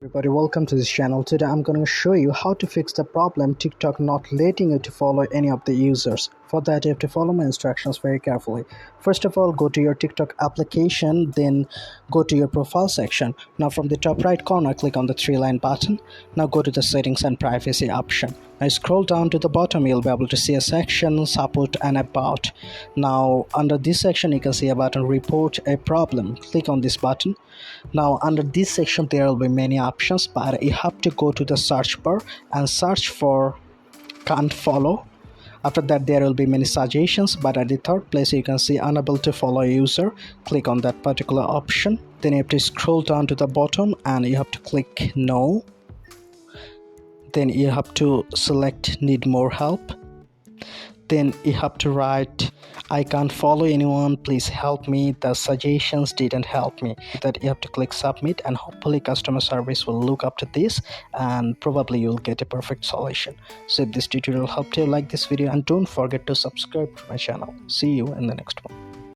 Everybody, welcome to this channel. Today I'm going to show you how to fix the problem TikTok not letting you to follow any of the users. For that, you have to follow my instructions very carefully. First of all, go to your TikTok application, then go to your profile section. Now from the top right corner, click on the three-line button. Now go to the settings and privacy option. Now scroll down to the bottom, you'll be able to see a section, support and about. Now under this section, you can see a button, report a problem. Click on this button. Now under this section, there will be many options, but you have to go to the search bar and search for can't follow. After that, there will be many suggestions, but at the third place you can see unable to follow user. Click on that particular option. Then you have to scroll down to the bottom and you have to click no. Then you have to select need more help. Then you have to write I can't follow anyone, please help me, the suggestions didn't help me. That you have to click submit, and hopefully customer service will look up to this and probably you'll get a perfect solution. So if this tutorial helped you, like this video and don't forget to subscribe to my channel. See you in the next one.